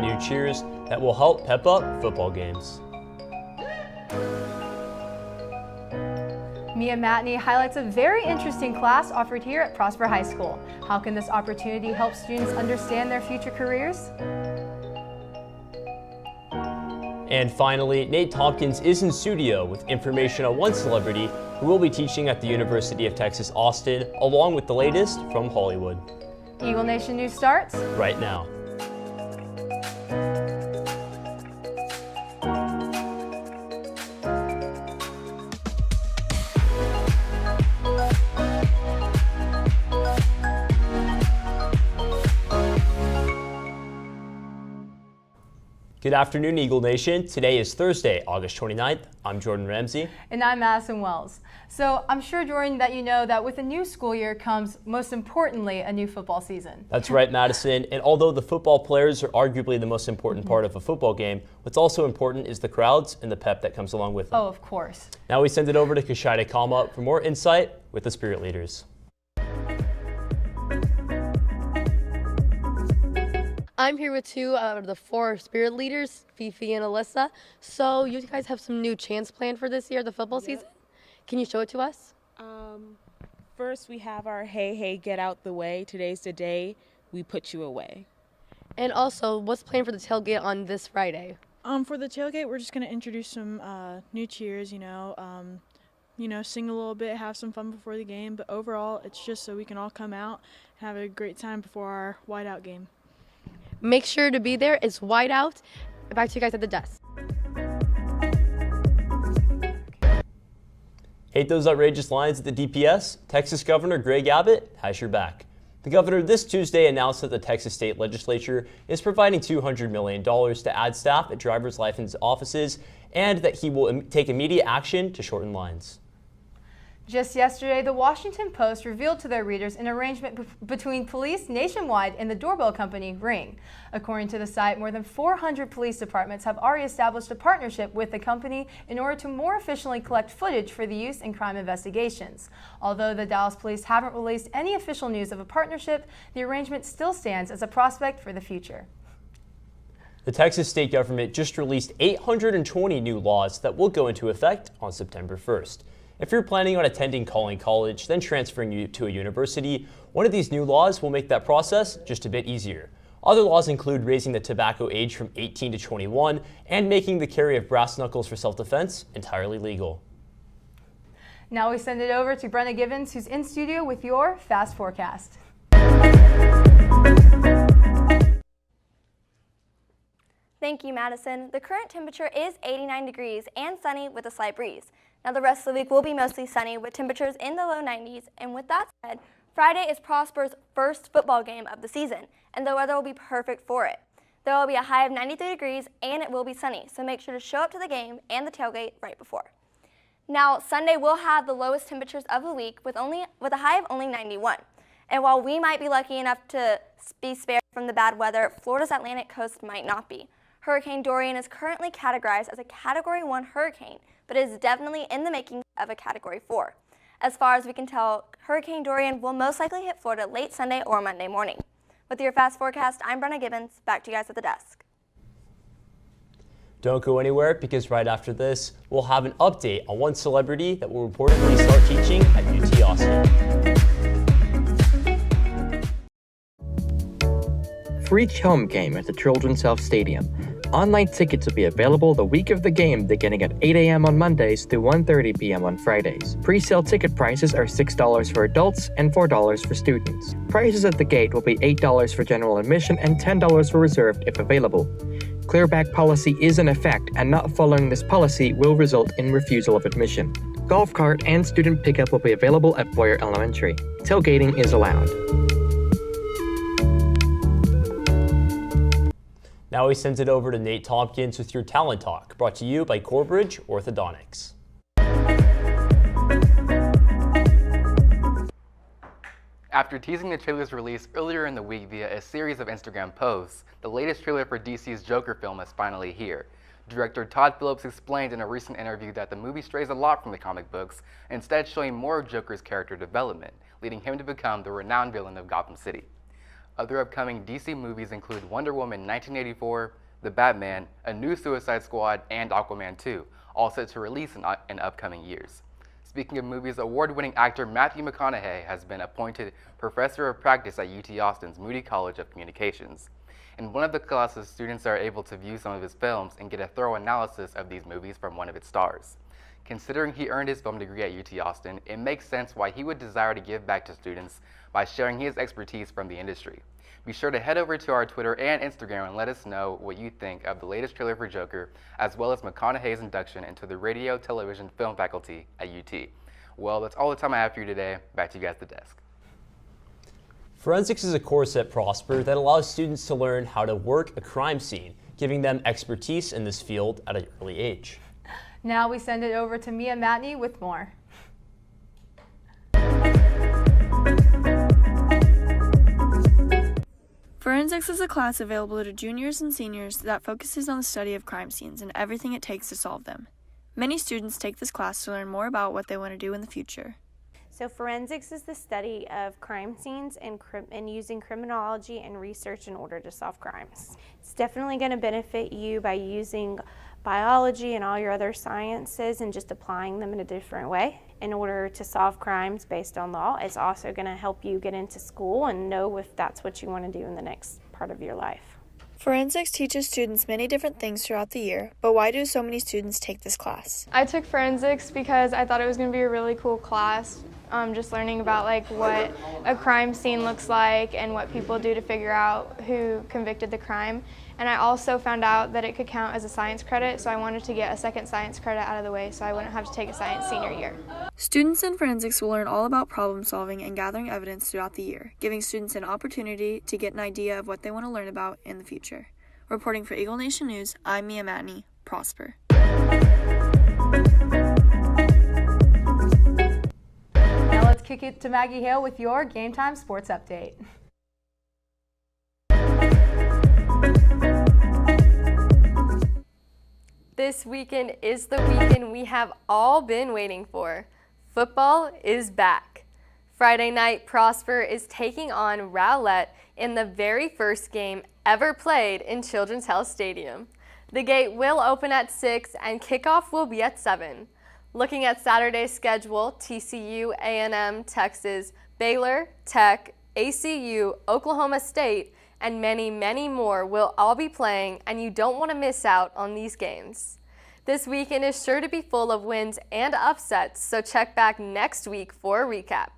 new cheers that will help pep up football games. Mia Matney highlights a very interesting class offered here at Prosper High School. How can this opportunity help students understand their future careers? And finally, Nate Tompkins is in studio with information on one celebrity who will be teaching at the University of Texas Austin, along with the latest from Hollywood. Eagle Nation News starts right now. Good afternoon, Eagle Nation. Today is Thursday, August 29th. I'm Jordan Ramsey. And I'm Madison Wells. So I'm sure, Jordan, that you know that with a new school year comes, most importantly, a new football season. That's right, Madison. And although the football players are arguably the most important part of a football game, what's also important is the crowds and the pep that comes along with them. Oh, of course. Now we send it over to Kashida Kama for more insight with the Spirit Leaders. I'm here with two out of the four Spirit Leaders, Fifi and Alyssa. So you guys have some new chants planned for this year, the football season. Can you show it to us? First, we have our Hey, Hey, Get Out the Way. Today's the day we put you away. And also, what's planned for the tailgate on this Friday? For the tailgate, we're just going to introduce some new cheers, sing a little bit, have some fun before the game. But overall, it's just so we can all come out and have a great time before our whiteout game. Make sure to be there. It's white out. Back to you guys at the desk. Hate those outrageous lines at the DPS? Texas Governor Greg Abbott has your back. The governor this Tuesday announced that the Texas State Legislature is providing $200 million to add staff at driver's license offices and that he will take immediate action to shorten lines. Just yesterday, the Washington Post revealed to their readers an arrangement between police nationwide and the doorbell company Ring. According to the site, more than 400 police departments have already established a partnership with the company in order to more efficiently collect footage for the use in crime investigations. Although the Dallas police haven't released any official news of a partnership, the arrangement still stands as a prospect for the future. The Texas state government just released 820 new laws that will go into effect on September 1st. If you're planning on attending Collin College, then transferring you to a university, one of these new laws will make that process just a bit easier. Other laws include raising the tobacco age from 18 to 21 and making the carry of brass knuckles for self-defense entirely legal. Now we send it over to Brenna Gibbons, who's in studio with your Fast Forecast. Thank you, Madison. The current temperature is 89 degrees and sunny with a slight breeze. Now the rest of the week will be mostly sunny with temperatures in the low 90s. And with that said, Friday is Prosper's first football game of the season, and the weather will be perfect for it. There will be a high of 93 degrees and it will be sunny, so make sure to show up to the game and the tailgate right before. Now Sunday will have the lowest temperatures of the week with a high of only 91. And while we might be lucky enough to be spared from the bad weather, Florida's Atlantic coast might not be. Hurricane Dorian is currently categorized as a Category 1 hurricane, but is definitely in the making of a Category 4. As far as we can tell, Hurricane Dorian will most likely hit Florida late Sunday or Monday morning. With your Fast Forecast, I'm Brenna Gibbons. Back to you guys at the desk. Don't go anywhere, because right after this, we'll have an update on one celebrity that will reportedly start teaching at UT Austin. Free home game at the Children's Health Stadium. Online tickets will be available the week of the game beginning at 8 a.m. on Mondays through 1:30 p.m. on Fridays. Pre-sale ticket prices are $6 for adults and $4 for students. Prices at the gate will be $8 for general admission and $10 for reserved if available. Clearback policy is in effect, and not following this policy will result in refusal of admission. Golf cart and student pickup will be available at Boyer Elementary. Tailgating is allowed. Now we send it over to Nate Tompkins with your Talent Talk, brought to you by Corbridge Orthodontics. After teasing the trailer's release earlier in the week via a series of Instagram posts, the latest trailer for DC's Joker film is finally here. Director Todd Phillips explained in a recent interview that the movie strays a lot from the comic books, instead showing more of Joker's character development, leading him to become the renowned villain of Gotham City. Other upcoming DC movies include Wonder Woman 1984, The Batman, a new Suicide Squad, and Aquaman 2, all set to release in upcoming years. Speaking of movies, award-winning actor Matthew McConaughey has been appointed Professor of Practice at UT Austin's Moody College of Communications. In one of the classes, students are able to view some of his films and get a thorough analysis of these movies from one of its stars. Considering he earned his film degree at UT Austin, it makes sense why he would desire to give back to students by sharing his expertise from the industry. Be sure to head over to our Twitter and Instagram and let us know what you think of the latest trailer for Joker, as well as McConaughey's induction into the radio, television, film faculty at UT. Well, that's all the time I have for you today. Back to you guys at the desk. Forensics is a course at Prosper that allows students to learn how to work a crime scene, giving them expertise in this field at an early age. Now we send it over to Mia Matney with more. Forensics is a class available to juniors and seniors that focuses on the study of crime scenes and everything it takes to solve them. Many students take this class to learn more about what they want to do in the future. So forensics is the study of crime scenes and using criminology and research in order to solve crimes. It's definitely going to benefit you by using biology and all your other sciences and just applying them in a different way in order to solve crimes based on law. It's also going to help you get into school and know if that's what you want to do in the next part of your life. Forensics teaches students many different things throughout the year, but why do so many students take this class? I took forensics because I thought it was going to be a really cool class, just learning about like what a crime scene looks like and what people do to figure out who convicted the crime. And I also found out that it could count as a science credit, so I wanted to get a second science credit out of the way so I wouldn't have to take a science senior year. Students in forensics will learn all about problem solving and gathering evidence throughout the year, giving students an opportunity to get an idea of what they want to learn about in the future. Reporting for Eagle Nation News, I'm Mia Matney, Prosper. Now let's kick it to Maggie Hale with your Game Time Sports Update. This weekend is the weekend we have all been waiting for. Football is back. Friday night, Prosper is taking on Rowlett in the very first game ever played in Children's Health Stadium. The gate will open at 6 and kickoff will be at 7. Looking at Saturday's schedule, TCU, A&M, Texas, Baylor, Tech, ACU, Oklahoma State, and many, many more will all be playing, and you don't want to miss out on these games. This weekend is sure to be full of wins and upsets, so check back next week for a recap.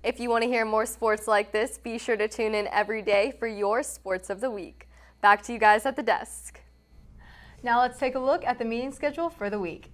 If you want to hear more sports like this, be sure to tune in every day for your Sports of the Week. Back to you guys at the desk. Now let's take a look at the meeting schedule for the week.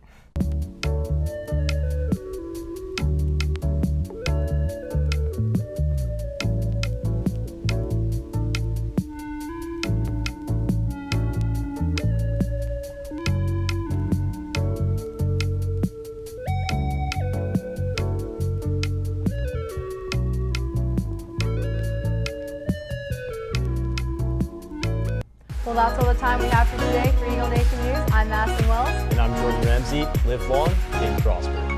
Well, that's all the time we have for today. For Eagle Nation News, I'm Madison Wells. And I'm Jordan Ramsey. Live long and prosper.